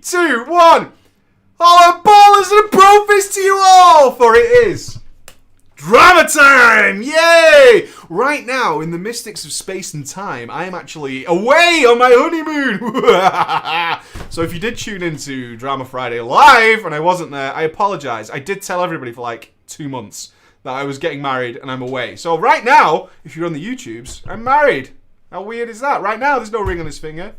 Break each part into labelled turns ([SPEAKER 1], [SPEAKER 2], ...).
[SPEAKER 1] 2, 1. Hello, ballers and profits to you all, for it is drama time! Yay! Right now, in the mystics of space and time, I am actually away on my honeymoon! So if you did tune into Drama Friday live and I wasn't there, I apologise. I did tell everybody for like 2 months that I was getting married and I'm away. So right now, if you're on the YouTubes, I'm married. How weird is that? Right now, there's no ring on his finger.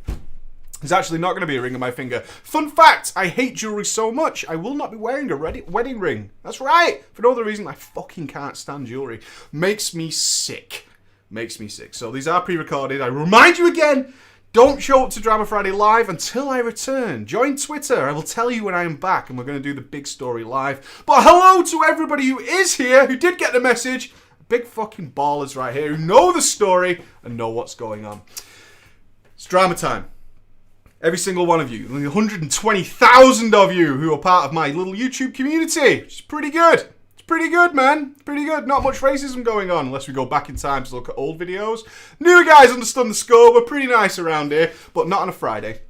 [SPEAKER 1] There's actually not going to be a ring on my finger. Fun fact, I hate jewellery so much, I will not be wearing a wedding ring. That's right. For no other reason, I fucking can't stand jewellery. Makes me sick. Makes me sick. So these are pre-recorded. I remind you again, don't show up to Drama Friday live until I return. Join Twitter. I will tell you when I am back, and we're going to do the big story live. But hello to everybody who is here, who did get the message. Big fucking ballers right here who know the story and know what's going on. It's drama time. Every single one of you, 120,000 of you who are part of my little YouTube community. It's pretty good. It's pretty good, man. It's pretty good. Not much racism going on unless we go back in time to look at old videos. New guys understand the score. We're pretty nice around here, but not on a Friday.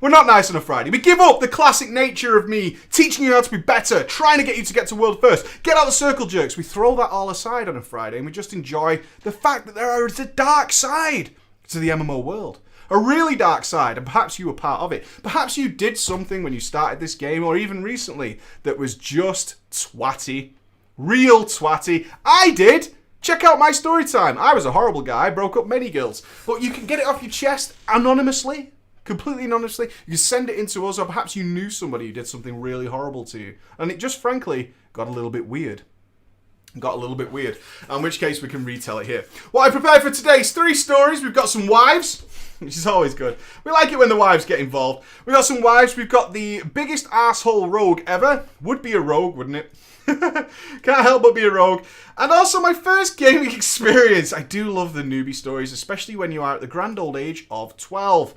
[SPEAKER 1] We're not nice on a Friday. We give up the classic nature of me teaching you how to be better, trying to get you to get to world first. Get out the circle jerks. We throw that all aside on a Friday and we just enjoy the fact that there is a dark side to the MMO world. A really dark side, and perhaps you were part of it. Perhaps you did something when you started this game, or even recently, that was just twatty. Real twatty. I did! Check out my story time. I was a horrible guy, I broke up many girls. But you can get it off your chest anonymously, completely anonymously. You can send it in to us, or perhaps you knew somebody who did something really horrible to you. And it just, frankly, got a little bit weird. In which case we can retell it here. What I prepared for today is 3 stories. We've got some wives, which is always good. We like it when the wives get involved. We've got some wives. We've got the biggest asshole rogue ever. Would be a rogue, wouldn't it? Can't help but be a rogue. And also my first gaming experience. I do love the newbie stories, especially when you are at the grand old age of 12.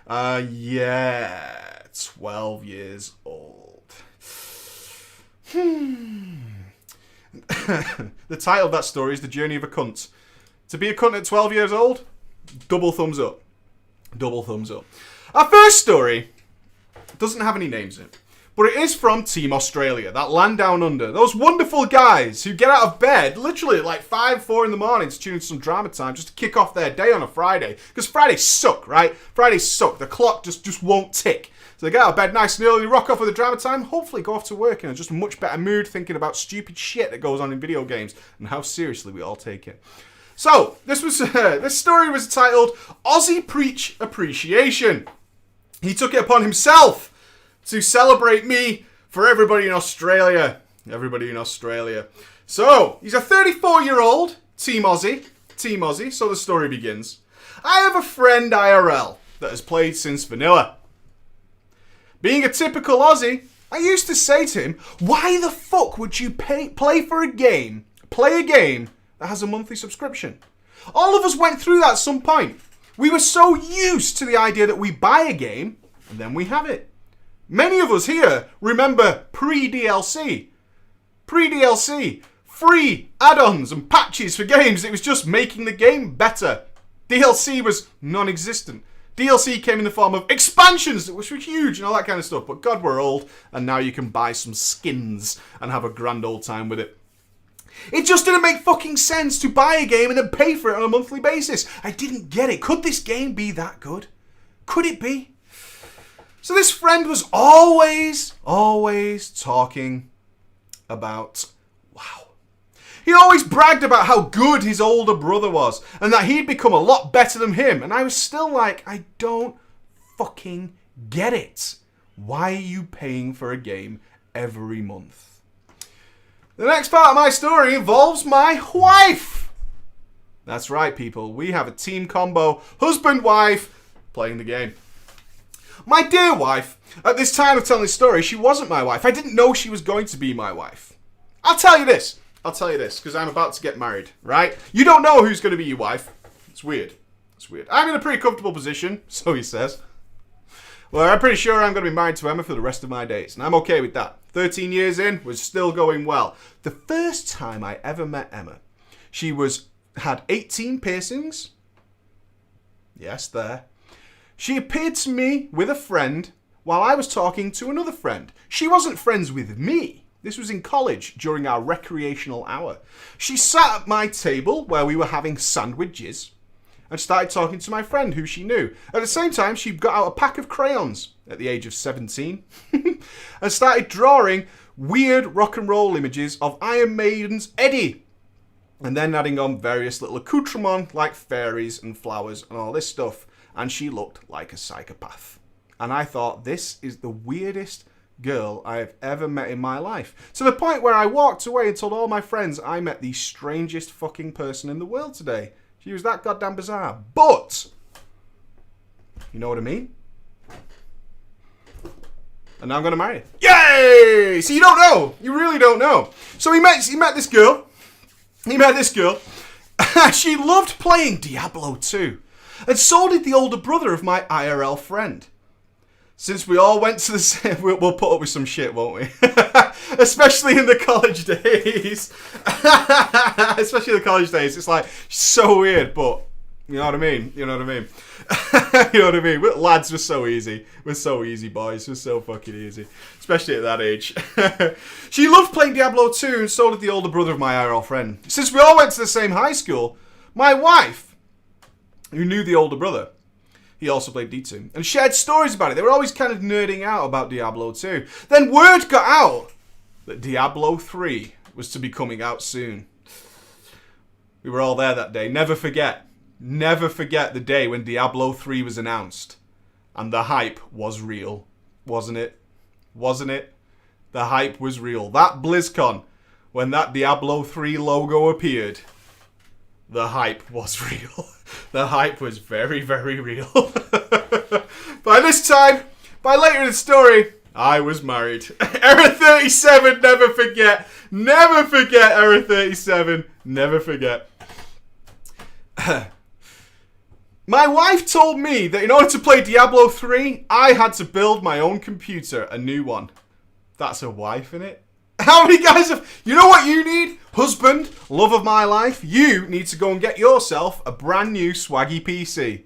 [SPEAKER 1] 12 years old. The title of that story is The Journey of a Cunt. To be a cunt at 12 years old, double thumbs up. Double thumbs up. Our first story doesn't have any names in it, but it is from Team Australia, that land down under. Those wonderful guys who get out of bed literally at like 5, 4 in the morning to tune into some drama time just to kick off their day on a Friday. Because Fridays suck, right? Fridays suck. The clock just won't tick. So they get out of bed nice and early, rock off with the drama time, hopefully go off to work in just a much better mood thinking about stupid shit that goes on in video games and how seriously we all take it. So, this story was titled Aussie Preach Appreciation. He took it upon himself to celebrate me for everybody in Australia. Everybody in Australia. So, he's a 34-year-old, Team Aussie, so the story begins. I have a friend IRL that has played since vanilla. Being a typical Aussie, I used to say to him, why the fuck would you play a game that has a monthly subscription? All of us went through that at some point. We were so used to the idea that we buy a game and then we have it. Many of us here remember pre-DLC. Pre-DLC. Free add-ons and patches for games. It was just making the game better. DLC was non-existent. DLC came in the form of expansions, which were huge and all that kind of stuff. But God, we're old, and now you can buy some skins and have a grand old time with it. It just didn't make fucking sense to buy a game and then pay for it on a monthly basis. I didn't get it. Could this game be that good? Could it be? So this friend was always talking about WoW. He always bragged about how good his older brother was and that he'd become a lot better than him. And I was still like, I don't fucking get it. Why are you paying for a game every month? The next part of my story involves my wife. That's right, people. We have a team combo, husband-wife, playing the game. My dear wife, at this time of telling this story, she wasn't my wife. I didn't know she was going to be my wife. I'll tell you this, because I'm about to get married, right? You don't know who's going to be your wife. It's weird. I'm in a pretty comfortable position, so he says. Well, I'm pretty sure I'm going to be married to Emma for the rest of my days, and I'm okay with that. 13 years in, we're still going well. The first time I ever met Emma, she had 18 piercings. Yes, there. She appeared to me with a friend while I was talking to another friend. She wasn't friends with me. This was in college during our recreational hour. She sat at my table where we were having sandwiches and started talking to my friend who she knew. At the same time, she got out a pack of crayons at the age of 17 and started drawing weird rock and roll images of Iron Maiden's Eddie, and then adding on various little accoutrements like fairies and flowers and all this stuff. And she looked like a psychopath. And I thought, this is the weirdest girl I have ever met in my life. To the point where I walked away and told all my friends I met the strangest fucking person in the world today. She was that goddamn bizarre. But, you know what I mean? And now I'm going to marry her. Yay! So you don't know. You really don't know. So he met this girl. She loved playing Diablo 2. And so did the older brother of my IRL friend. Since we all went to the same... We'll put up with some shit, won't we? Especially in the college days. Especially in the college days. It's like, so weird, but... You know what I mean? You know what I mean? You know what I mean? Lads were so easy. We're so easy, boys. We're so fucking easy. Especially at that age. She loved playing Diablo 2, and so did the older brother of my IRL friend. Since we all went to the same high school, my wife, who knew the older brother, he also played D2, and shared stories about it. They were always kind of nerding out about Diablo 2. Then word got out that Diablo 3 was to be coming out soon. We were all there that day. Never forget the day when Diablo 3 was announced. And the hype was real. Wasn't it? Wasn't it? The hype was real. That BlizzCon, when that Diablo 3 logo appeared, the hype was real. The hype was very, very real. By later in the story, I was married. Error 37, never forget. Never forget, Error 37. Never forget. My wife told me that in order to play Diablo 3, I had to build my own computer, a new one. That's a wife, innit? How many guys have... You know what you need? Husband, love of my life, you need to go and get yourself a brand new swaggy PC.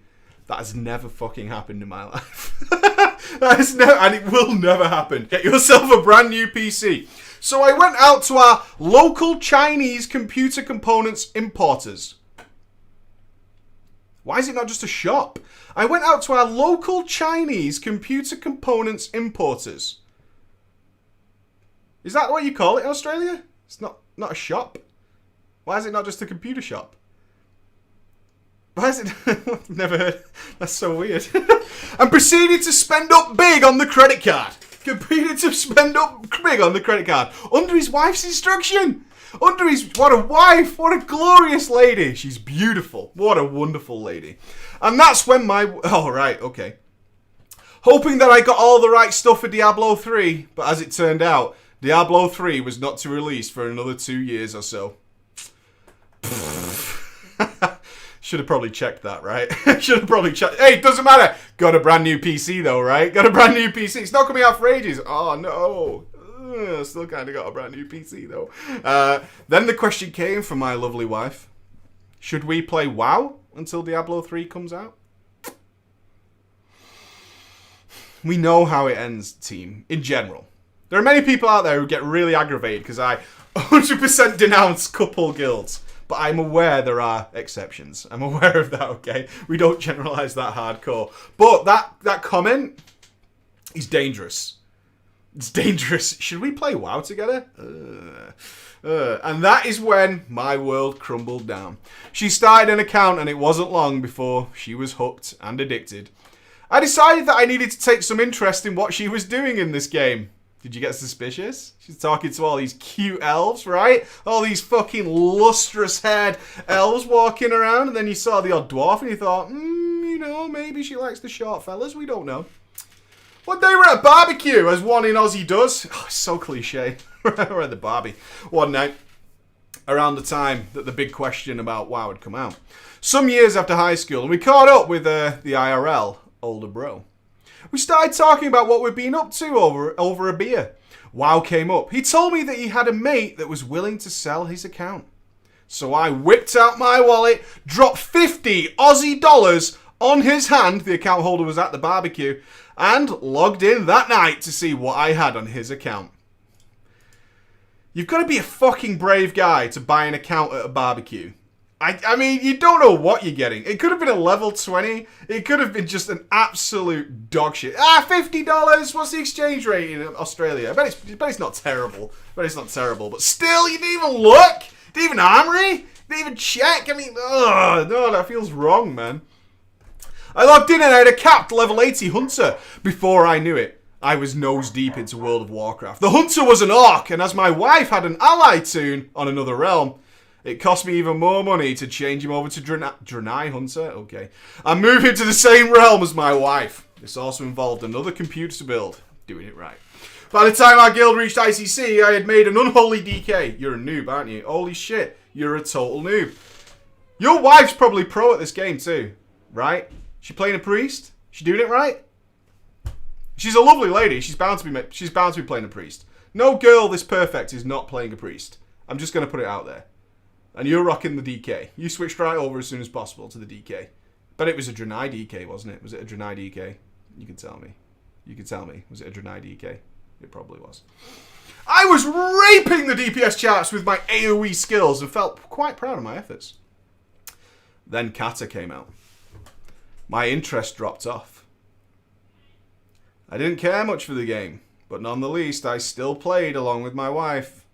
[SPEAKER 1] That has never fucking happened in my life. That has never... And it will never happen. Get yourself a brand new PC. So I went out to our local Chinese computer components importers. Why is it not just a shop? I went out to our local Chinese computer components importers. Is that what you call it in Australia? It's not a shop. Why is it not just a computer shop? Why is it... I've never heard... That's so weird. And proceeded to spend up big on the credit card. Under his wife's instruction. What a wife. What a glorious lady. She's beautiful. What a wonderful lady. And that's when my... Oh, right, okay. Hoping that I got all the right stuff for Diablo 3. But as it turned out, Diablo 3 was not to release for another 2 years or so. Should have probably checked that, right? Should have probably checked. Hey, it doesn't matter. Got a brand new PC though, right? Got a brand new PC. It's not coming out for ages. Oh, no. Still kind of got a brand new PC though. Then the question came from my lovely wife. Should we play WoW until Diablo 3 comes out? We know how it ends, team, in general. There are many people out there who get really aggravated because I 100% denounce couple guilds. But I'm aware there are exceptions. I'm aware of that, okay? We don't generalize that hardcore. But that comment is dangerous. It's dangerous. Should we play WoW together? And that is when my world crumbled down. She started an account and it wasn't long before she was hooked and addicted. I decided that I needed to take some interest in what she was doing in this game. Did you get suspicious? She's talking to all these cute elves, right? All these fucking lustrous-haired elves walking around, and then you saw the odd dwarf, and you thought, you know, maybe she likes the short fellas. We don't know. One day we're at a barbecue, as one in Aussie does. Oh, it's so cliche. We're at the barbie. One night, around the time that the big question about WoW had come out. Some years after high school, and we caught up with the IRL older bro. We started talking about what we'd been up to over a beer. WoW came up. He told me that he had a mate that was willing to sell his account. So I whipped out my wallet, dropped 50 Aussie dollars on his hand, the account holder was at the barbecue, and logged in that night to see what I had on his account. You've got to be a fucking brave guy to buy an account at a barbecue. I mean, you don't know what you're getting. It could have been a level 20. It could have been just an absolute dog shit. $50. What's the exchange rate in Australia? I bet it's not terrible. But still, you didn't even look. Didn't even armory. Didn't even check. I mean, no, that feels wrong, man. I logged in and I had a capped level 80 hunter. Before I knew it, I was nose deep into World of Warcraft. The hunter was an orc, and as my wife had an ally toon on another realm, it cost me even more money to change him over to Draenei Hunter. Okay. And move him to the same realm as my wife. This also involved another computer to build. Doing it right. By the time our guild reached ICC, I had made an unholy DK. You're a noob, aren't you? Holy shit. You're a total noob. Your wife's probably pro at this game too. Right? She playing a priest? She doing it right? She's a lovely lady. She's bound to be playing a priest. No girl this perfect is not playing a priest. I'm just going to put it out there. And you're rocking the DK. You switched right over as soon as possible to the DK. But it was a Draenei DK, wasn't it? Was it a Draenei DK? You can tell me. Was it a Draenei DK? It probably was. I was raping the DPS charts with my AoE skills and felt quite proud of my efforts. Then Kata came out. My interest dropped off. I didn't care much for the game, but none the least, I still played along with my wife.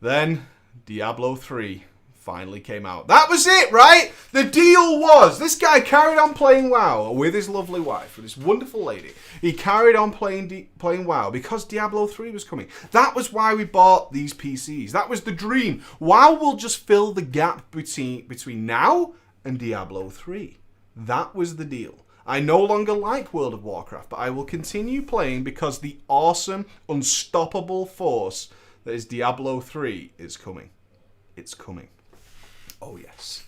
[SPEAKER 1] Then Diablo 3 finally came out. That was it, right? The deal was, this guy carried on playing WoW with his lovely wife, with this wonderful lady. He carried on playing WoW because Diablo 3 was coming. That was why we bought these PCs. That was the dream. WoW will just fill the gap between now and Diablo 3. That was the deal. I no longer like World of Warcraft, but I will continue playing because the awesome, unstoppable force that is Diablo 3 is coming. It's coming. Oh, yes.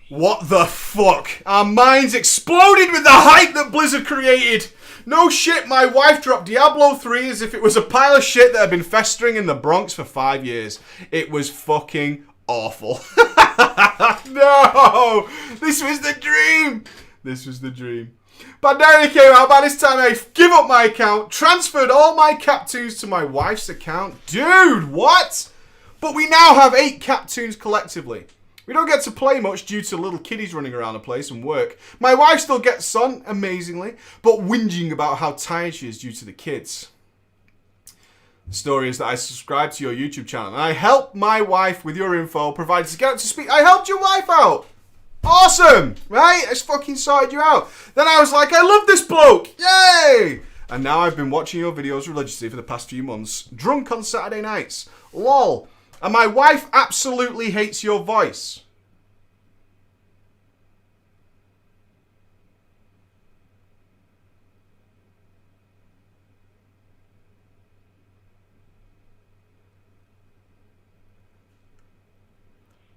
[SPEAKER 1] What the fuck? Our minds exploded with the hype that Blizzard created. No shit, my wife dropped Diablo 3 as if it was a pile of shit that had been festering in the Bronx for 5 years. It was fucking awful. No! This was the dream! This was the dream. Pandaria came out. By this time, I give up my account, transferred all my Captoons to my wife's account. Dude, what? But we now have 8 Captoons collectively. We don't get to play much due to little kiddies running around the place and work. My wife still gets sun, amazingly, but whinging about how tired she is due to the kids. The story is that I subscribed to your YouTube channel and I helped my wife with your info provided to get up to speed. I helped your wife out. Awesome, right? I just fucking sorted you out. Then I was like, I love this bloke. Yay! And now I've been watching your videos religiously for the past few months. Drunk on Saturday nights. Lol. And my wife absolutely hates your voice.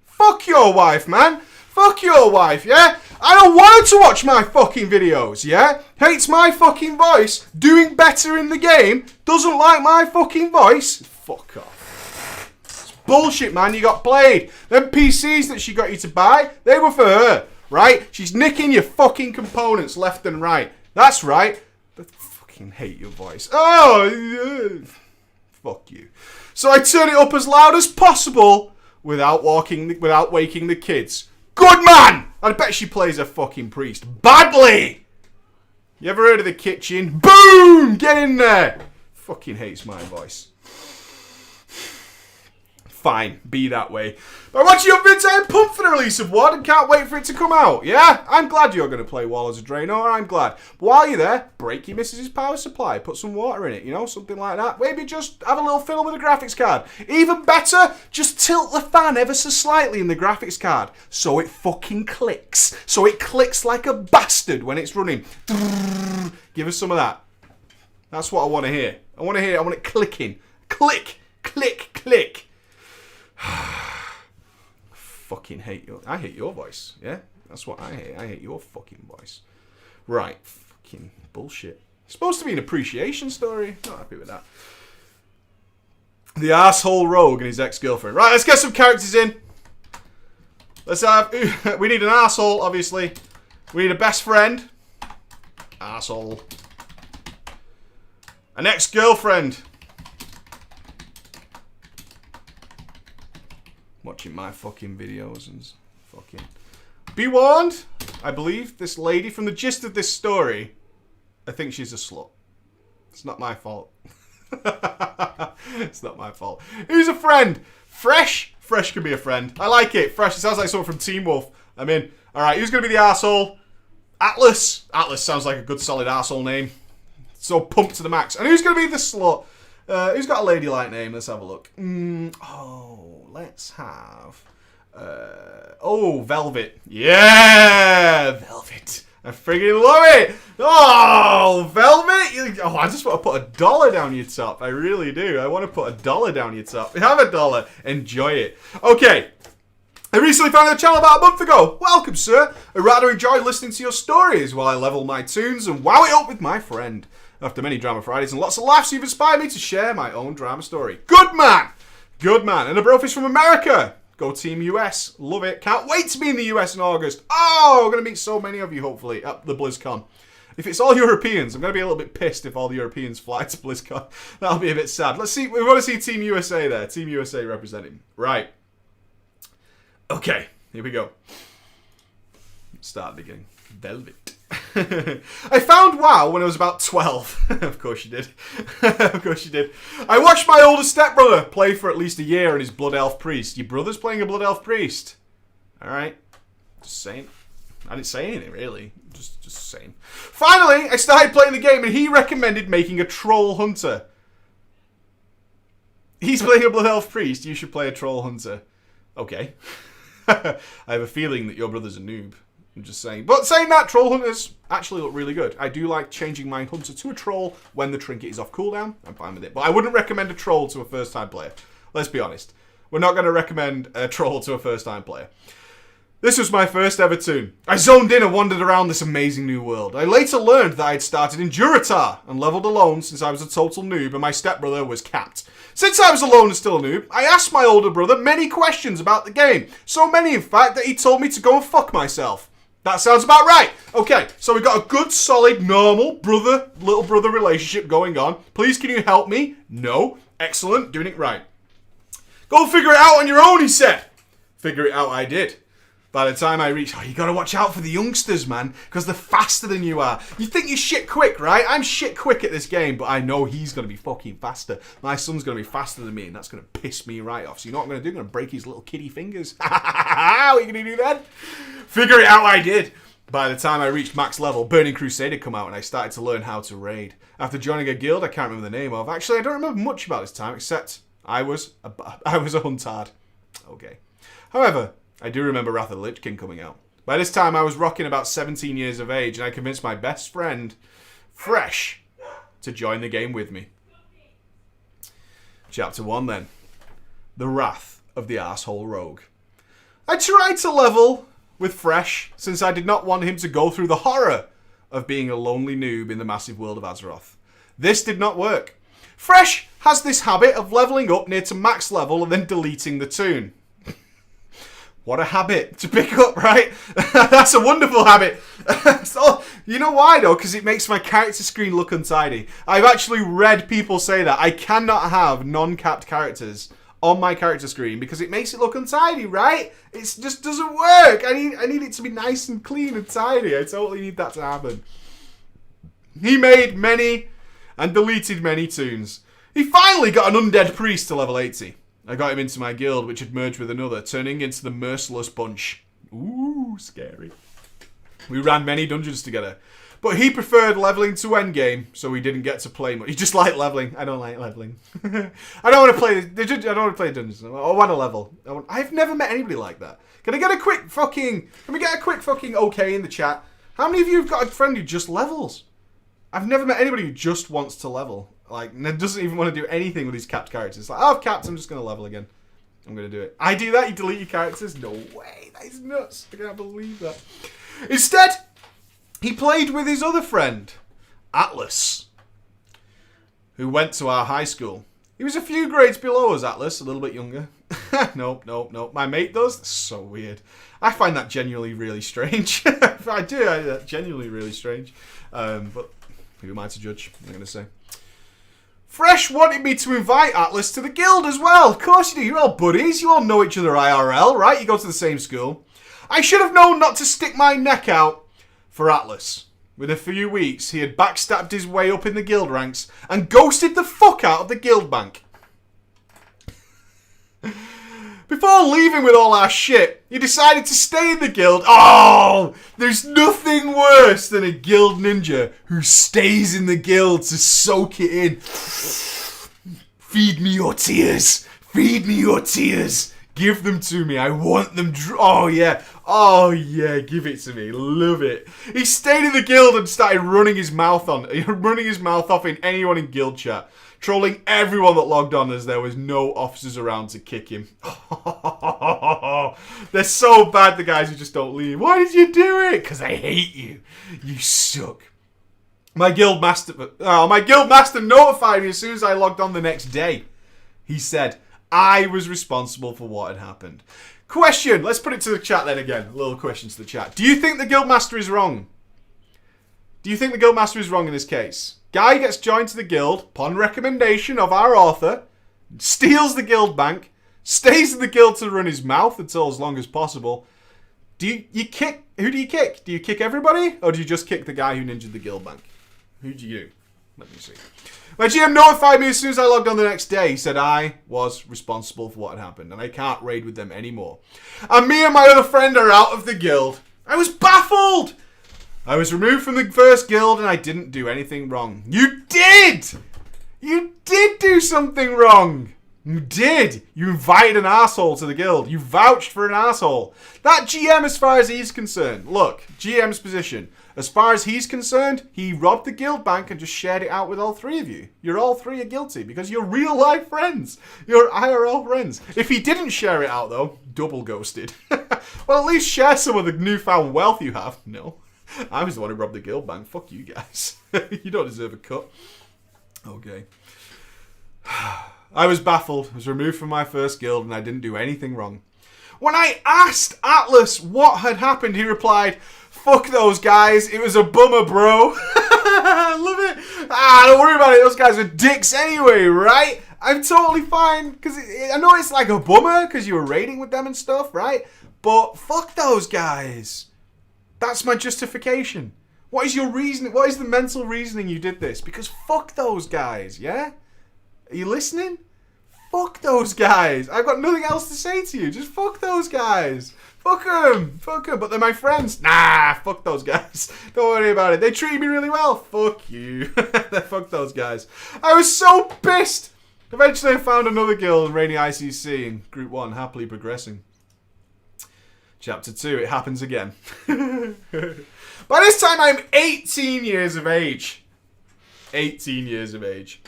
[SPEAKER 1] Fuck your wife, man. Fuck your wife, yeah? I don't want her to watch my fucking videos, yeah? Hates my fucking voice, doing better in the game, doesn't like my fucking voice. Fuck off. It's bullshit, man. You got played. Them PCs that she got you to buy, they were for her, right? She's nicking your fucking components left and right. That's right. I fucking hate your voice. Oh, fuck you. So I turn it up as loud as possible without waking the kids. Good man! I bet she plays a fucking priest. Badly! You ever heard of the kitchen? Boom! Get in there! Fucking hates my voice. Fine, be that way. But watching your vids, I am pumped for the release of WoD and can't wait for it to come out. Yeah? I'm glad you're going to play WoD as a Draenor, I'm glad. But while you're there, break your missus' power supply. Put some water in it, you know? Something like that. Maybe just have a little fiddle with the graphics card. Even better, just tilt the fan ever so slightly in the graphics card. So it fucking clicks. So it clicks like a bastard when it's running. Give us some of that. That's what I want to hear. I want it clicking. Click, click, click. Fucking hate I hate your voice, yeah? That's what I hate. I hate your fucking voice. Right, fucking bullshit. It's supposed to be an appreciation story. Not happy with that. The asshole rogue and his ex-girlfriend. Right, let's get some characters in. Let's have... we need an asshole, obviously. We need a best friend. Asshole. An ex-girlfriend. Watching my fucking videos and fucking... Be warned, I believe this lady, from the gist of this story, I think she's a slut. It's not my fault. It's not my fault. Who's a friend? Fresh? Fresh can be a friend. I like it. Fresh. It sounds like someone from Teen Wolf. I'm in. Alright, who's going to be the arsehole? Atlas. Atlas sounds like a good solid arsehole name. So pumped to the max. And who's going to be the slut? Who's got a ladylike name? Let's have a look. Let's have... Velvet. Yeah! Velvet. I friggin' love it! Oh, Velvet! Oh, I just want to put $1 down your top. I really do. I want to put $1 down your top. Have $1. Enjoy it. Okay. I recently found the channel about a month ago. Welcome, sir. I rather enjoy listening to your stories while I level my tunes and wow it up with my friend. After many Drama Fridays and lots of laughs, you've inspired me to share my own drama story. Good man! Good man. And a brofish from America. Go Team US. Love it. Can't wait to be in the US in August. Oh, we're going to meet so many of you, hopefully, at the BlizzCon. If it's all Europeans, I'm going to be a little bit pissed if all the Europeans fly to BlizzCon. That'll be a bit sad. Let's see. We want to see Team USA there. Team USA representing. Right. Okay. Here we go. Start beginning. Velvet. I found WoW when I was about 12. Of course you did. Of course you did. I watched my older stepbrother play for at least a year in his Blood Elf Priest. Your brother's playing a Blood Elf Priest? Alright. Just saying. I didn't say anything, really. Just saying. Finally, I started playing the game and he recommended making a Troll Hunter. He's playing a Blood Elf Priest. You should play a Troll Hunter. Okay. I have a feeling that your brother's a noob. I'm just saying. But saying that, Troll Hunters actually look really good. I do like changing my Hunter to a Troll when the trinket is off cooldown. I'm fine with it. But I wouldn't recommend a Troll to a first-time player. Let's be honest. We're not going to recommend a Troll to a first-time player. This was my first ever toon. I zoned in and wandered around this amazing new world. I later learned that I had started in Durotar and leveled alone since I was a total noob and my stepbrother was capped. Since I was alone and still a noob, I asked my older brother many questions about the game. So many, in fact, that he told me to go and fuck myself. That sounds about right. Okay, so we've got a good, solid, normal brother, little brother relationship going on. Please, can you help me? No. Excellent. Doing it right. Go figure it out on your own, he said. Figure it out I did. By the time I reached, you gotta watch out for the youngsters, man, because they're faster than you are. You think you're shit quick, right? I'm shit quick at this game, but I know he's gonna be fucking faster. My son's gonna be faster than me, and that's gonna piss me right off. So you know what I'm gonna do? I'm gonna break his little kitty fingers. What are you gonna do then? Figure it out I did. By the time I reached max level, Burning Crusade had come out, and I started to learn how to raid. After joining a guild I can't remember the name of, actually I don't remember much about this time, except I was a huntard. Okay. However, I do remember Wrath of the Lich King coming out. By this time, I was rocking about 17 years of age, and I convinced my best friend, Fresh, to join the game with me. Chapter 1, then. The Wrath of the Arsehole Rogue. I tried to level with Fresh, since I did not want him to go through the horror of being a lonely noob in the massive world of Azeroth. This did not work. Fresh has this habit of leveling up near to max level and then deleting the toon. What a habit to pick up, right? That's a wonderful habit. So, you know why, though? Because it makes my character screen look untidy. I've actually read people say that. I cannot have non-capped characters on my character screen because it makes it look untidy, right? It just doesn't work. I need it to be nice and clean and tidy. I totally need that to happen. He made many and deleted many toons. He finally got an undead priest to level 80. I got him into my guild, which had merged with another, turning into the Merciless Bunch. Ooh, scary. We ran many dungeons together. But he preferred leveling to endgame, so we didn't get to play much. He just liked leveling. I don't like leveling. I don't want to play dungeons. I want to level. I've never met anybody like that. Can we get a quick fucking okay in the chat? How many of you have got a friend who just levels? I've never met anybody who just wants to level. Like, doesn't even want to do anything with his capped characters. It's like, oh, I've capped, I'm just going to level again. I'm going to do it. I do that? You delete your characters? No way. That is nuts. I can't believe that. Instead, he played with his other friend, Atlas, who went to our high school. He was a few grades below us, Atlas, a little bit younger. Nope. My mate does? That's so weird. I find that genuinely really strange. I I do. Genuinely really strange. But who am I to judge? I'm going to say. Fresh wanted me to invite Atlas to the guild as well. Of course you do. You're all buddies. You all know each other IRL, right? You go to the same school. I should have known not to stick my neck out for Atlas. Within a few weeks, he had backstabbed his way up in the guild ranks and ghosted the fuck out of the guild bank. Before leaving with all our shit, he decided to stay in the guild. Oh, there's nothing worse than a guild ninja who stays in the guild to soak it in. Feed me your tears. Feed me your tears. Give them to me. I want them. Oh, yeah. Oh, yeah. Give it to me. Love it. He stayed in the guild and started running his mouth off in anyone in guild chat. Trolling everyone that logged on as there was no officers around to kick him. They're so bad, the guys who just don't leave. Why did you do it? Because I hate you. You suck. My guild master notified me as soon as I logged on the next day. He said, I was responsible for what had happened. Question. Let's put it to the chat then again. A little question to the chat. Do you think the guild master is wrong? Do you think the guild master is wrong in this case? Guy gets joined to the guild upon recommendation of our author, steals the guild bank, stays in the guild to run his mouth until as long as possible. Do you kick? Who do you kick? Do you kick everybody? Or do you just kick the guy who ninjaed the guild bank? Who do you do? Let me see. My GM notified me as soon as I logged on the next day. He said I was responsible for what had happened and I can't raid with them anymore. And me and my other friend are out of the guild. I was baffled! I was removed from the first guild and I didn't do anything wrong. You did! You did do something wrong! You did! You invited an asshole to the guild. You vouched for an asshole. That GM, as far as he's concerned, look, GM's position. As far as he's concerned, he robbed the guild bank and just shared it out with all three of you. You're all three are guilty because you're real life friends. You're IRL friends. If he didn't share it out though, double ghosted. Well, at least share some of the newfound wealth you have. No. I was the one who robbed the guild bank. Fuck you guys. You don't deserve a cut. Okay. I was baffled. I was removed from my first guild and I didn't do anything wrong. When I asked Atlas what had happened, he replied, fuck those guys. It was a bummer, bro. I love it. Don't worry about it. Those guys are dicks anyway, right? I'm totally fine. Because I know it's like a bummer because you were raiding with them and stuff, right? But fuck those guys. That's my justification. What is your reason? What is the mental reasoning you did this? Because fuck those guys, yeah? Are you listening? Fuck those guys. I've got nothing else to say to you. Just fuck those guys. Fuck them. Fuck them. But they're my friends. Nah, fuck those guys. Don't worry about it. They treat me really well. Fuck you. Fuck those guys. I was so pissed. Eventually I found another guild in Rainy ICC in Group 1, happily progressing. Chapter 2, it happens again. By this time, I'm 18 years of age. 18 years of age.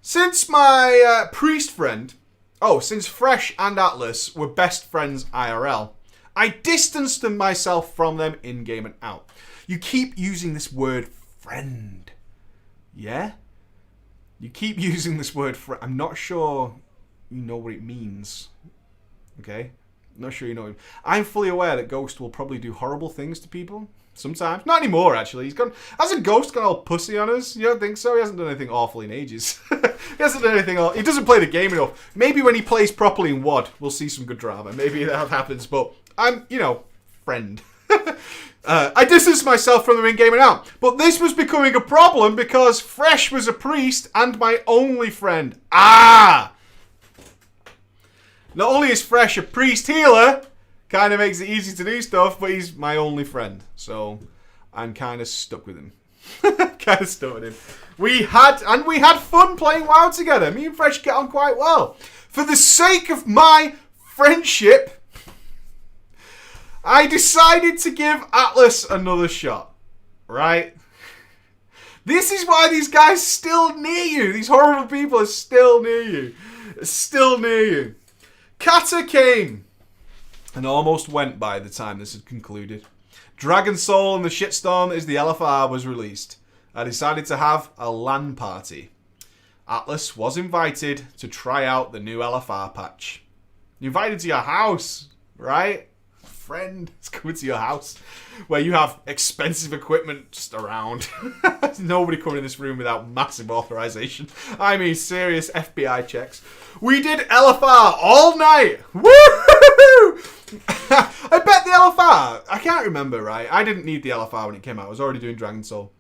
[SPEAKER 1] Since my priest friend... since Fresh and Atlas were best friends IRL, I distanced myself from them in-game and out. You keep using this word friend. Yeah? You keep using this word friend. I'm not sure you know what it means. Okay? Not sure you know him. I'm fully aware that Ghost will probably do horrible things to people. Sometimes. Not anymore, actually. Has a Ghost gone all pussy on us? You don't think so? He hasn't done anything awful in ages. He hasn't done anything awful. He doesn't play the game enough. Maybe when he plays properly in WoD, we'll see some good drama. Maybe that happens, but I'm, friend. I distanced myself from them in game and out. But this was becoming a problem because Fresh was a priest and my only friend. Not only is Fresh a priest healer, kind of makes it easy to do stuff, but he's my only friend. So I'm kind of stuck with him. We had fun playing WoW together. Me and Fresh get on quite well. For the sake of my friendship, I decided to give Atlas another shot. Right? This is why these guys are still near you. These horrible people are still near you. Still near you. Kata came and almost went by the time this had concluded. Dragon Soul and the shitstorm is the LFR was released. I decided to have a LAN party. Atlas was invited to try out the new LFR patch. You invited to your house, right? Friend is coming to your house where you have expensive equipment just around. There's nobody coming in this room without massive authorization. I mean, serious FBI checks. We did LFR all night. Woo! I bet the LFR, I can't remember, right? I didn't need the LFR when it came out. I was already doing Dragon Soul.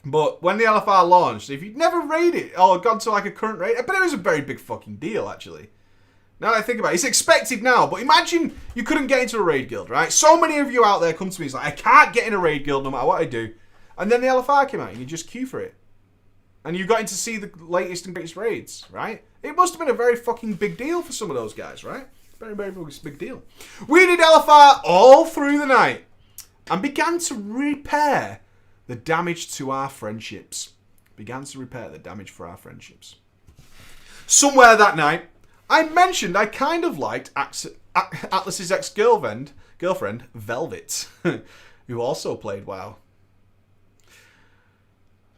[SPEAKER 1] But when the LFR launched, if you'd never raided it or gone to like a current raid, I bet it was a very big fucking deal, actually. Now that I think about it, it's expected now, but imagine you couldn't get into a raid guild, right? So many of you out there come to me, it's like, I can't get in a raid guild no matter what I do. And then the LFR came out and you just queue for it. And you got in to see the latest and greatest raids, right? It must have been a very fucking big deal for some of those guys, right? Very, very big deal. We did LFR all through the night and began to repair the damage to our friendships. Began to repair the damage for our friendships. Somewhere that night, I mentioned I kind of liked Atlas's ex-girlfriend, Velvet, who also played WoW.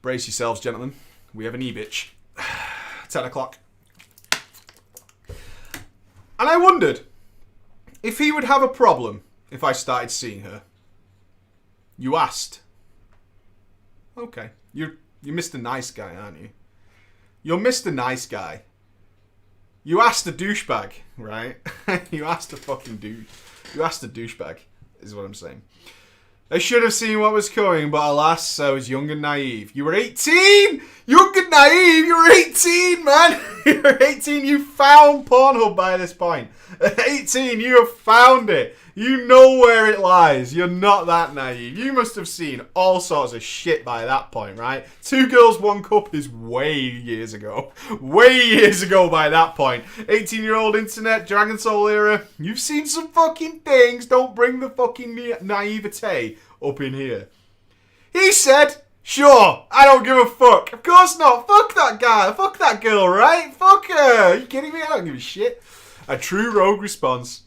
[SPEAKER 1] Brace yourselves, gentlemen. We have an E-bitch. 10 o'clock. And I wondered if he would have a problem if I started seeing her. You asked. Okay. You're Mr. Nice Guy, aren't you? You're Mr. Nice Guy. You asked a douchebag, right? You asked a fucking dude. You asked a douchebag, is what I'm saying. I should have seen what was coming, but alas, I was young and naive. You were 18! Young and naive! You were 18, man! You were 18, you found Pornhub by this point. At 18, you have found it. You know where it lies. You're not that naive. You must have seen all sorts of shit by that point, right? 2 Girls, 1 Cup is way years ago. Way years ago by that point. 18-year-old internet, Dragon Soul era. You've seen some fucking things. Don't bring the fucking naivete up in here. He said, sure, I don't give a fuck. Of course not. Fuck that guy. Fuck that girl, right? Fuck her. Are you kidding me? I don't give a shit. A true rogue response.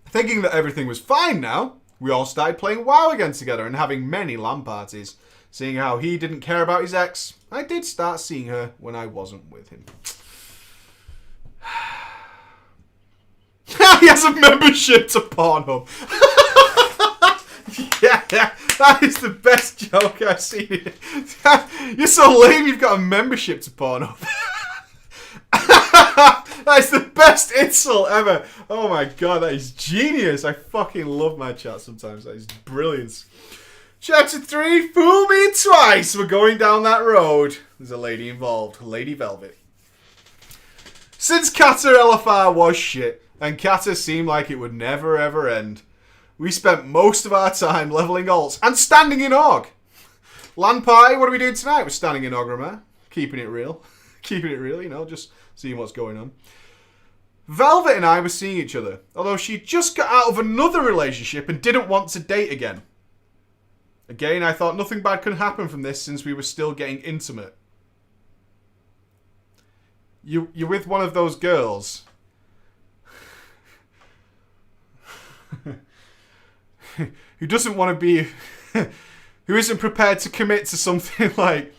[SPEAKER 1] Thinking that everything was fine now, we all started playing WoW again together and having many LAN parties. Seeing how he didn't care about his ex, I did start seeing her when I wasn't with him. He has a membership to Pornhub. Yeah, that is the best joke I've seen. You're so lame you've got a membership to Pornhub. That is the best insult ever. Oh my god, that is genius. I fucking love my chat sometimes. That is brilliant. Chapter 3, fool me twice. We're going down that road. There's a lady involved. Lady Velvet. Since Kata LFR was shit, and Kata seemed like it would never ever end, we spent most of our time leveling alts and standing in AUG. LAN party, what are we doing tonight? We're standing in AUG, keeping it real. Keeping it real, you know, just seeing what's going on. Velvet and I were seeing each other, although she just got out of another relationship and didn't want to date again. Again, I thought nothing bad could happen from this since we were still getting intimate. You're with one of those girls who doesn't want to be, who isn't prepared to commit to something like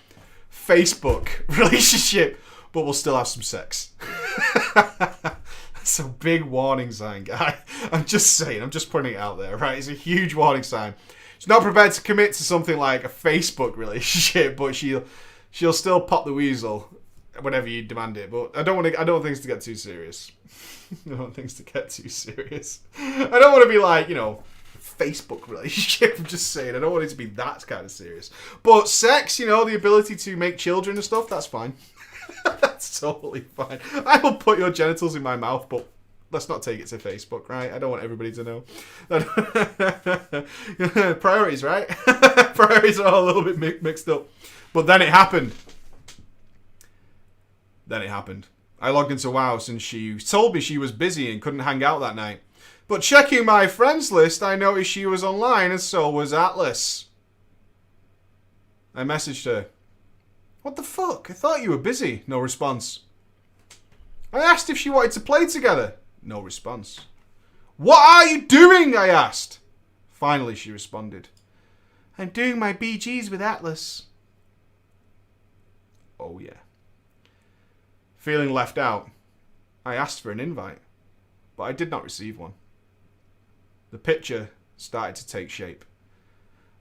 [SPEAKER 1] Facebook relationship, but will still have some sex. That's a big warning sign, guy. I'm just saying, I'm just putting it out there, right? It's a huge warning sign. She's not prepared to commit to something like a Facebook relationship, but she'll still pop the weasel whenever you demand it. But I don't want things to get too serious. I don't want things to get too serious. I don't want to be like, you know, Facebook relationship. I'm just saying, I don't want it to be that kind of serious. But sex, you know, the ability to make children and stuff, that's fine. That's totally fine. I will put your genitals in my mouth, but let's not take it to Facebook, right? I don't want everybody to know. Priorities, right? Priorities are all a little bit mixed up. But then it happened. I logged into WoW since she told me she was busy and couldn't hang out that night. But checking my friends list, I noticed she was online and so was Atlas. I messaged her. What the fuck? I thought you were busy. No response. I asked if she wanted to play together. No response. What are you doing? I asked. Finally, she responded. I'm doing my BGs with Atlas. Oh, yeah. Feeling left out, I asked for an invite, but I did not receive one. The picture started to take shape.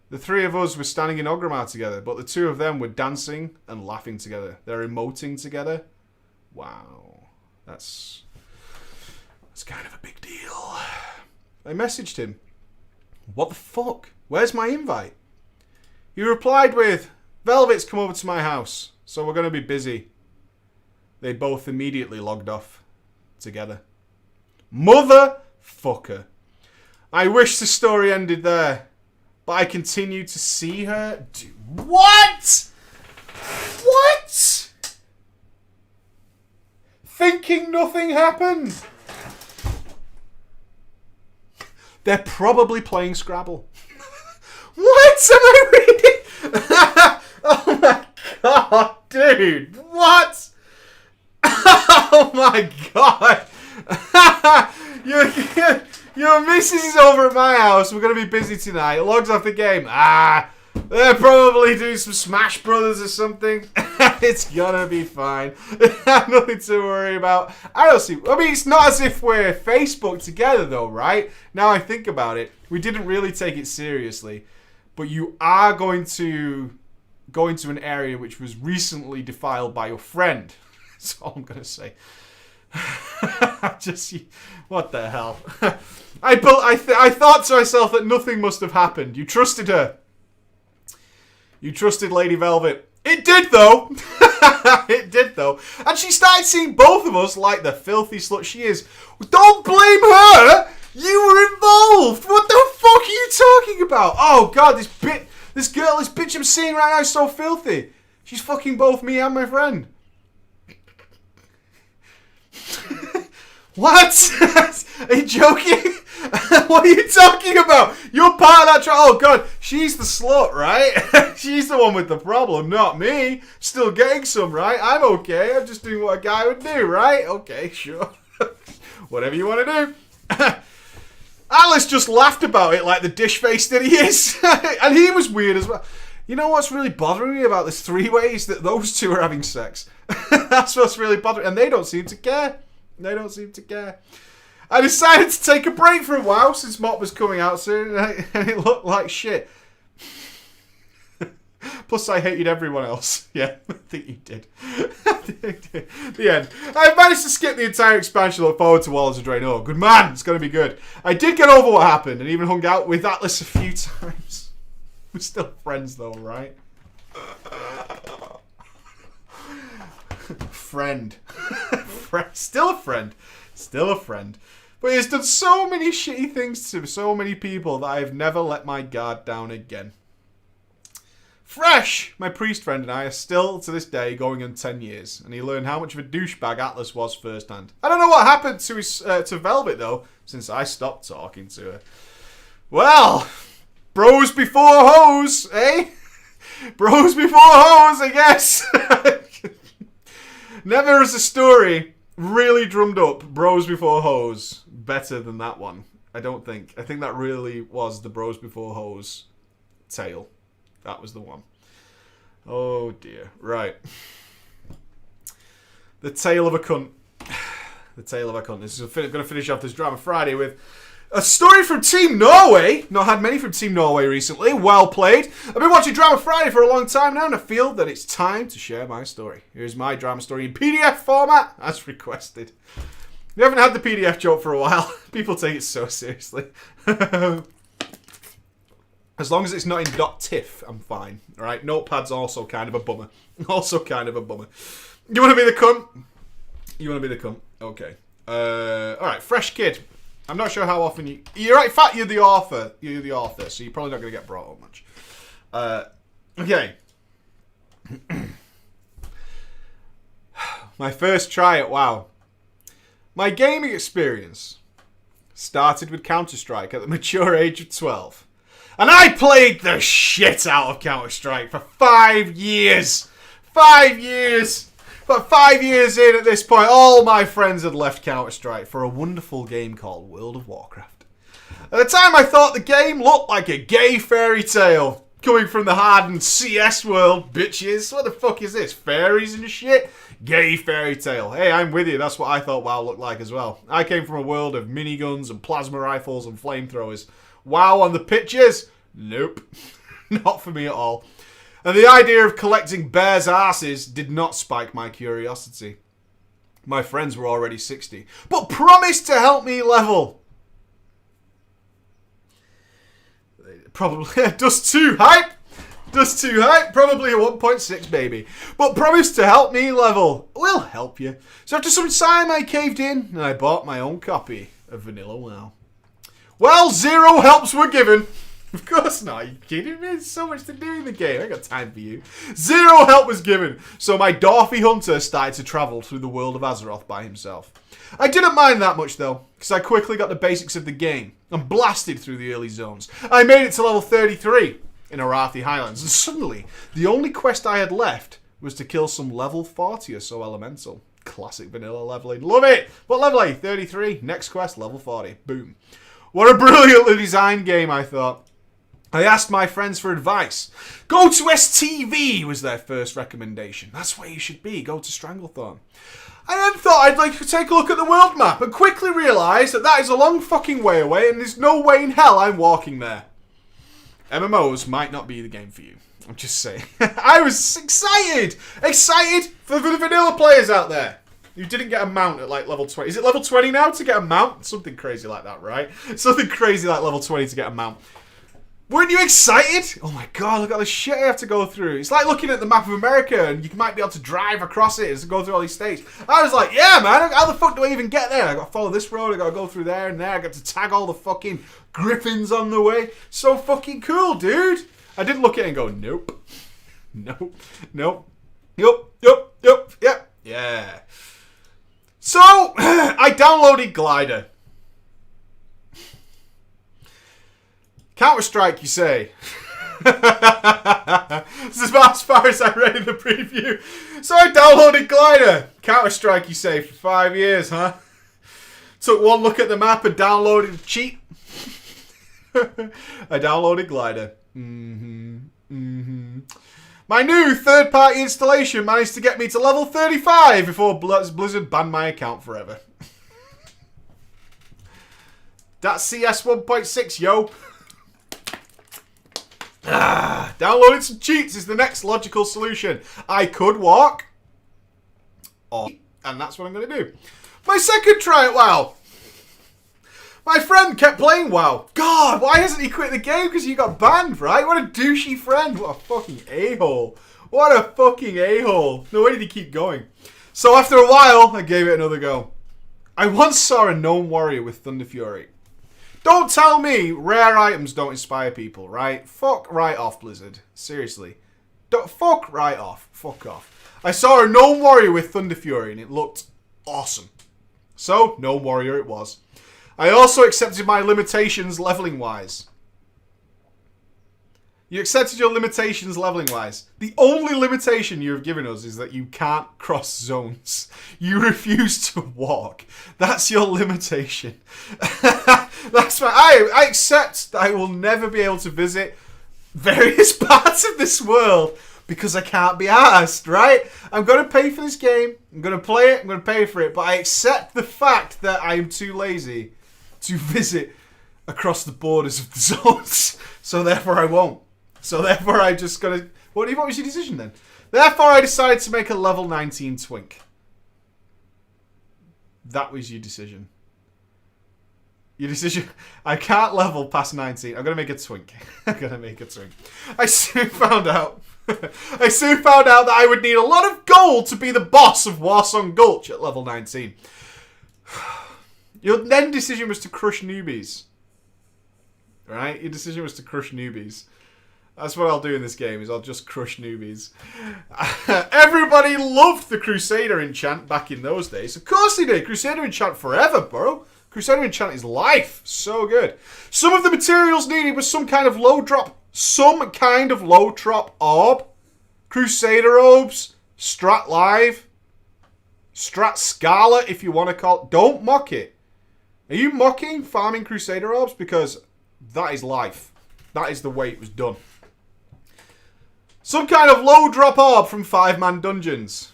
[SPEAKER 1] The three of us were standing in Ogrimmar together, but the two of them were dancing and laughing together. They're emoting together. Wow. That's kind of a big deal. I messaged him. What the fuck? Where's my invite? He replied with, Velvet's come over to my house, so we're going to be busy. They both immediately logged off. Together. Motherfucker. I wish the story ended there. But I continue to see her. What? What? Thinking nothing happened. They're probably playing Scrabble. What am I reading? Oh my god, dude. What? Oh my god. Your missus is over at my house. We're going to be busy tonight. Logs off the game. They're probably doing some Smash Brothers or something. It's going to be fine. Nothing to worry about. I mean, it's not as if we're Facebook together though, right? Now I think about it. We didn't really take it seriously. But you are going to go into an area which was recently defiled by your friend. That's all I'm going to say. What the hell? I thought to myself that nothing must have happened. You trusted her. You trusted Lady Velvet. It did though. It did though. And she started seeing both of us like the filthy slut she is. Don't blame her. You were involved. What the fuck are you talking about? Oh god, this bitch I'm seeing right now is so filthy. She's fucking both me and my friend. What? Are you joking? What are you talking about? You're part of that Oh god, she's the slut, right? She's the one with the problem, not me. Still getting some, right? I'm okay. I'm just doing what a guy would do, right? Okay, sure. Whatever you want to do. Alice just laughed about it like the dish face that he is. And he was weird as well. You know what's really bothering me about this three-way is that those two are having sex. That's what's really bothering. And they don't seem to care. They don't seem to care. I decided to take a break for a while since Mop was coming out soon, and it looked like shit. Plus, I hated everyone else. Yeah, I think you did. The end. I managed to skip the entire expansion. Look forward to Wallace and Drain. Oh, good man. It's going to be good. I did get over what happened and even hung out with Atlas a few times. We're still friends, though, right? Friend. Still a friend. Still a friend. But he's done so many shitty things to so many people that I've never let my guard down again. Fresh, my priest friend and I are still, to this day, going on 10 years. And he learned how much of a douchebag Atlas was firsthand. I don't know what happened to his to Velvet, though, since I stopped talking to her. Well, bros before hoes, eh? Bros before hoes, I guess. Never has a story really drummed up bros before hoes better than that one. I don't think. I think that really was the bros before hoes tale. That was the one. Oh dear. Right. The tale of a cunt. The tale of a cunt. This is going to finish off this Drama Friday with a story from Team Norway. Not had many from Team Norway recently. Well played. I've been watching Drama Friday for a long time now, and I feel that it's time to share my story. Here's my drama story in PDF format, as requested. We haven't had the PDF joke for a while. People take it so seriously. As long as it's not in .tiff, I'm fine. Alright, Notepad's also kind of a bummer. Also kind of a bummer. You want to be the cunt? You want to be the cunt? Okay. Alright, fresh kid. I'm not sure how often you... You're right, in fact, you're the author. You're the author, so you're probably not going to get brought up much. Okay. My first try at WoW. My gaming experience started with Counter-Strike at the mature age of 12. And I played the shit out of Counter-Strike for 5 years. 5 years. But 5 years in at this point, all my friends had left Counter-Strike for a wonderful game called World of Warcraft. At the time, I thought the game looked like a gay fairy tale. Coming from the hardened CS world, bitches. What the fuck is this? Fairies and shit? Gay fairy tale. Hey, I'm with you. That's what I thought WoW looked like as well. I came from a world of miniguns and plasma rifles and flamethrowers. WoW on the pitches? Nope. Not for me at all. And the idea of collecting bears' asses did not spike my curiosity. My friends were already 60, but promised to help me level. Probably Dust 2 hype. Dust 2 hype. Probably a 1.6 baby. But promised to help me level. We'll help you. So after some time I caved in and I bought my own copy of Vanilla WoW. Well, 0 helps were given. Of course not. Are you kidding me? There's so much to do in the game. I ain't got time for you. 0 help was given. So my Dorothy Hunter started to travel through the world of Azeroth by himself. I didn't mind that much though, because I quickly got the basics of the game and blasted through the early zones. I made it to level 33 in Arathi Highlands, and suddenly the only quest I had left was to kill some level 40 or so elemental. Classic vanilla leveling. Love it! What level are you? 33. Next quest, level 40. Boom. What a brilliantly designed game, I thought. I asked my friends for advice. Go to STV was their first recommendation. That's where you should be. Go to Stranglethorn. I then thought I'd like to take a look at the world map and quickly realised that is a long fucking way away and there's no way in hell I'm walking there. MMOs might not be the game for you. I'm just saying. I was excited! Excited for the vanilla players out there. You didn't get a mount at like level 20. Is it level 20 now to get a mount? Something crazy like that, right? Something crazy like level 20 to get a mount. Weren't you excited? Oh my god, look at the shit I have to go through. It's like looking at the map of America and you might be able to drive across it and go through all these states. I was like, yeah man, how the fuck do I even get there? I gotta follow this road, I gotta go through there and there, I got to tag all the fucking griffins on the way. So fucking cool, dude. I didn't look at it and go, nope. Nope. Nope. Yep. Yeah. So, I downloaded Glider. Counter-Strike, you say? This is about as far as I read in the preview. So I downloaded Glider. Counter-Strike, you say, for 5 years, huh? Took one look at the map and downloaded a cheat. I downloaded Glider. My new third-party installation managed to get me to level 35 before Blizzard banned my account forever. That's CS 1.6, yo. Downloading some cheats is the next logical solution. I could walk. And that's what I'm going to do. My second try at WoW. My friend kept playing WoW. God, why hasn't he quit the game? Because you got banned, right? What a douchey friend. What a fucking a-hole. What a fucking a-hole. No way did he keep going. So after a while, I gave it another go. I once saw a gnome warrior with Thunder Fury. Don't tell me rare items don't inspire people, right? Fuck right off, Blizzard. Seriously. Fuck right off. Fuck off. I saw a gnome warrior with Thunder Fury and it looked awesome. So, gnome warrior it was. I also accepted my limitations leveling-wise. You accepted your limitations leveling-wise. The only limitation you have given us is that you can't cross zones. You refuse to walk. That's your limitation. That's right. I accept that I will never be able to visit various parts of this world because I can't be arsed, right? I'm going to pay for this game. I'm going to play it. I'm going to pay for it. But I accept the fact that I am too lazy to visit across the borders of the zones. So therefore I won't. So therefore I just got to... What was your decision then? Therefore I decided to make a level 19 twink. That was your decision. Your decision... I can't level past 19. I'm going to make a twink. I'm going to make a twink. I soon found out... I soon found out that I would need a lot of gold to be the boss of Warsong Gulch at level 19. Your then decision was to crush newbies. Right? Your decision was to crush newbies. That's what I'll do in this game, is I'll just crush newbies. Everybody loved the Crusader enchant back in those days. Of course they did. Crusader enchant forever, bro. Crusader enchant is life. So good. Some of the materials needed was some kind of low drop orb. Crusader orbs. Strat live. Strat Scala, if you want to call it. Don't mock it. Are you mocking farming Crusader orbs? Because that is life. That is the way it was done. Some kind of low drop orb from 5-man dungeons.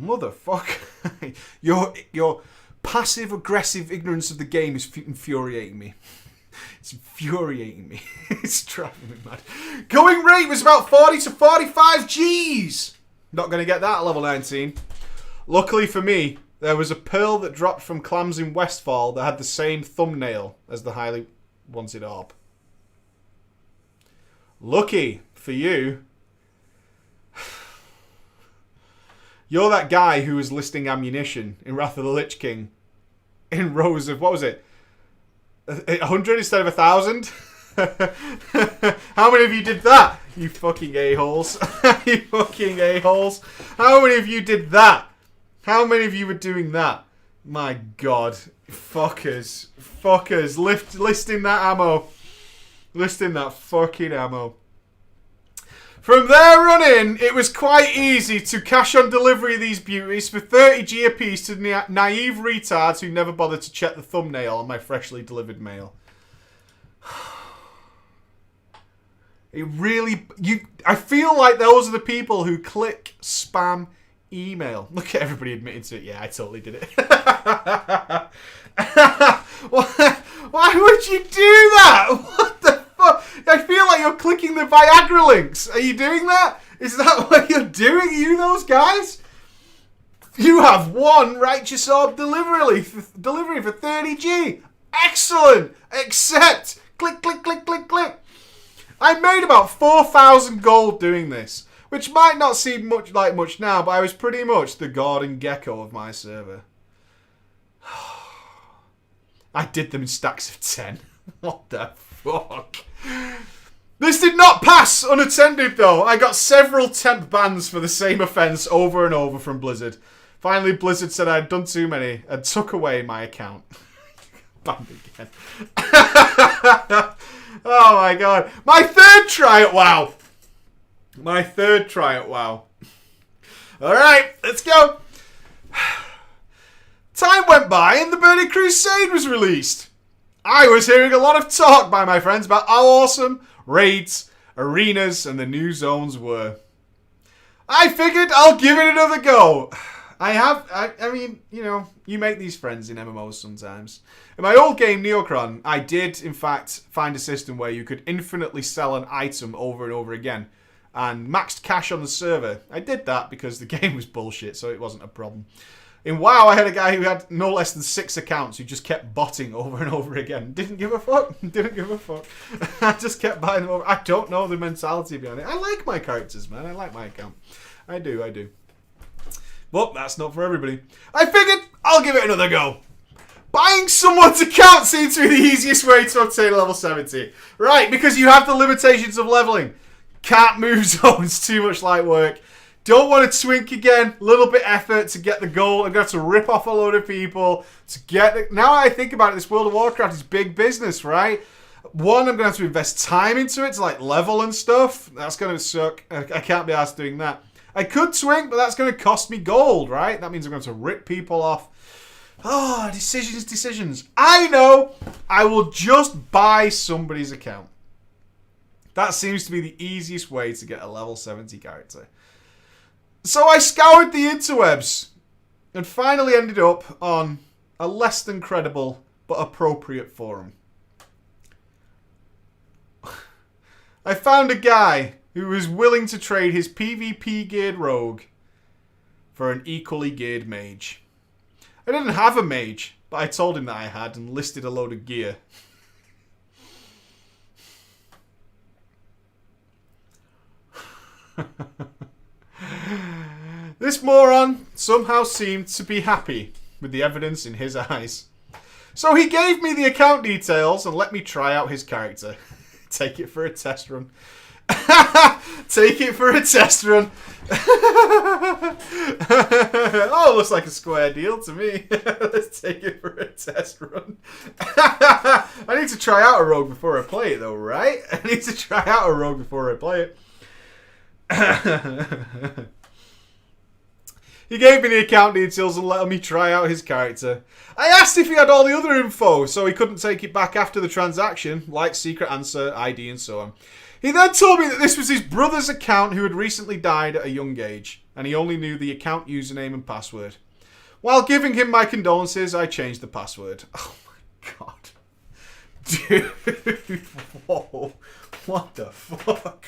[SPEAKER 1] Motherfucker. Your passive aggressive ignorance of the game is infuriating me. It's infuriating me. It's driving me mad. Going rate was about 40 to 45 G's. Not going to get that at level 19. Luckily for me, there was a pearl that dropped from Clams in Westfall that had the same thumbnail as the highly wanted orb. Lucky for you. You're that guy who was listing ammunition in Wrath of the Lich King in rows of, what was it? 100 instead of 1,000? How many of you did that? You fucking a-holes. You fucking a-holes. How many of you did that? How many of you were doing that? My God. Fuckers. Fuckers. Listing that ammo. Listing that fucking ammo. From there on in, it was quite easy to cash on delivery of these beauties for 30G a piece to naive retards who never bothered to check the thumbnail on my freshly delivered mail. It really... I feel like those are the people who click spam email. Look at everybody admitting to it. Yeah, I totally did it. Why would you do that? What the fuck? I feel like you're clicking the Viagra links. Are you doing that? Is that what you're doing? Are you those guys? You have one righteous orb delivery for 30G. Excellent. Accept. Click, click, click, click, click. I made about 4,000 gold doing this, which might not seem much now, but I was pretty much the Gordon Gekko of my server. I did them in stacks of 10. What the fuck? This did not pass unattended, though. I got several temp bans for the same offence over and over from Blizzard. Finally, Blizzard said I'd done too many and took away my account. Banned again. Oh my God. My third try at WoW. My third try at WoW. Alright, let's go. Time went by and the Burning Crusade was released. I was hearing a lot of talk by my friends about how awesome raids, arenas, and the new zones were. I figured I'll give it another go. I mean, you know, you make these friends in MMOs sometimes. In my old game, Neocron, I did, in fact, find a system where you could infinitely sell an item over and over again and maxed cash on the server. I did that because the game was bullshit, so it wasn't a problem. In WoW, I had a guy who had no less than 6 accounts who just kept botting over and over again. Didn't give a fuck. Didn't give a fuck. I just kept buying them over. I don't know the mentality behind it. I like my characters, man. I like my account. I do. But that's not for everybody. I figured I'll give it another go. Buying someone's account seems to be the easiest way to obtain level 70. Right, because you have the limitations of leveling. Can't move zones, too much light work. Don't want to twink again. Little bit effort to get the goal. I'm going to have to rip off a load of people to get the... Now I think about it, this World of Warcraft is big business, right? One, I'm going to have to invest time into it to like level and stuff. That's going to suck. I can't be asked doing that. I could twink, but that's going to cost me gold, right? That means I'm going to rip people off. Oh, decisions. I know. I will just buy somebody's account. That seems to be the easiest way to get a level 70 character. So I scoured the interwebs and finally ended up on a less than credible but appropriate forum. I found a guy who was willing to trade his PvP geared rogue for an equally geared mage. I didn't have a mage, but I told him that I had and listed a load of gear. This moron somehow seemed to be happy with the evidence in his eyes. So he gave me the account details and let me try out his character. Take it for a test run. Take it for a test run. Oh, looks like a square deal to me. Let's take it for a test run. I need to try out a rogue before I play it though, right? I need to try out a rogue before I play it. He gave me the account details and let me try out his character. I asked if he had all the other info, so he couldn't take it back after the transaction, like secret answer, ID, and so on. He then told me that this was his brother's account who had recently died at a young age, and he only knew the account username and password. While giving him my condolences, I changed the password. Oh my god. Dude. Whoa. What the fuck?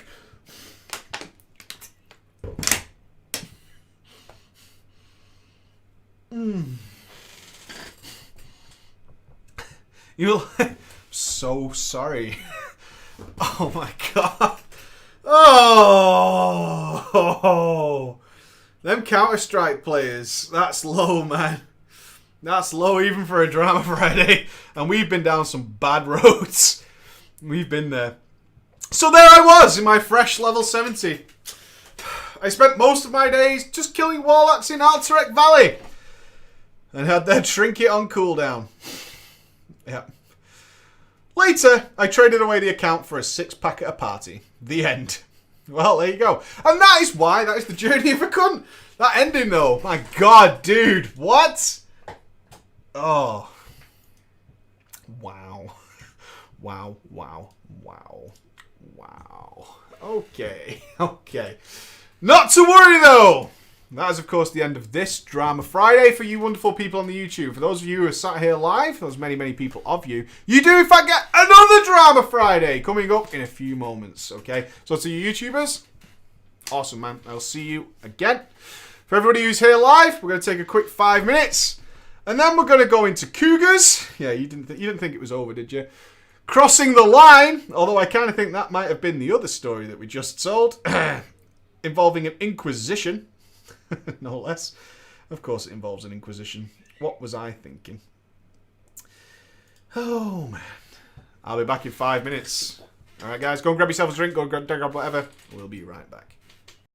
[SPEAKER 1] You're like, so sorry. Oh my god. Oh. Them Counter-Strike players. That's low, man. That's low even for a Drama Friday. And we've been down some bad roads. We've been there. So there I was in my fresh level 70. I spent most of my days just killing warlocks in Alterac Valley. And had their trinket on cooldown. Yeah. Later, I traded away the account for a 6-pack at a party. The end. Well, there you go. And that is why. That is the journey of a cunt. That ending, though. My god, dude. What? Oh. Wow. Wow, wow, wow, wow. Okay, okay. Not to worry, though. That is, of course, the end of this Drama Friday for you wonderful people on the YouTube. For those of you who are sat here live, those many, many people of you, you do, in fact, get another Drama Friday coming up in a few moments, okay? So to you YouTubers, awesome, man. I'll see you again. For everybody who's here live, we're going to take a quick 5 minutes, and then we're going to go into Cougars. Yeah, you didn't think it was over, did you? Crossing the line, although I kind of think that might have been the other story that we just told, involving an Inquisition. No less. Of course it involves an Inquisition. What was I thinking? Oh, man. I'll be back in 5 minutes. Alright, guys. Go and grab yourself a drink. Go and grab whatever. We'll be right back.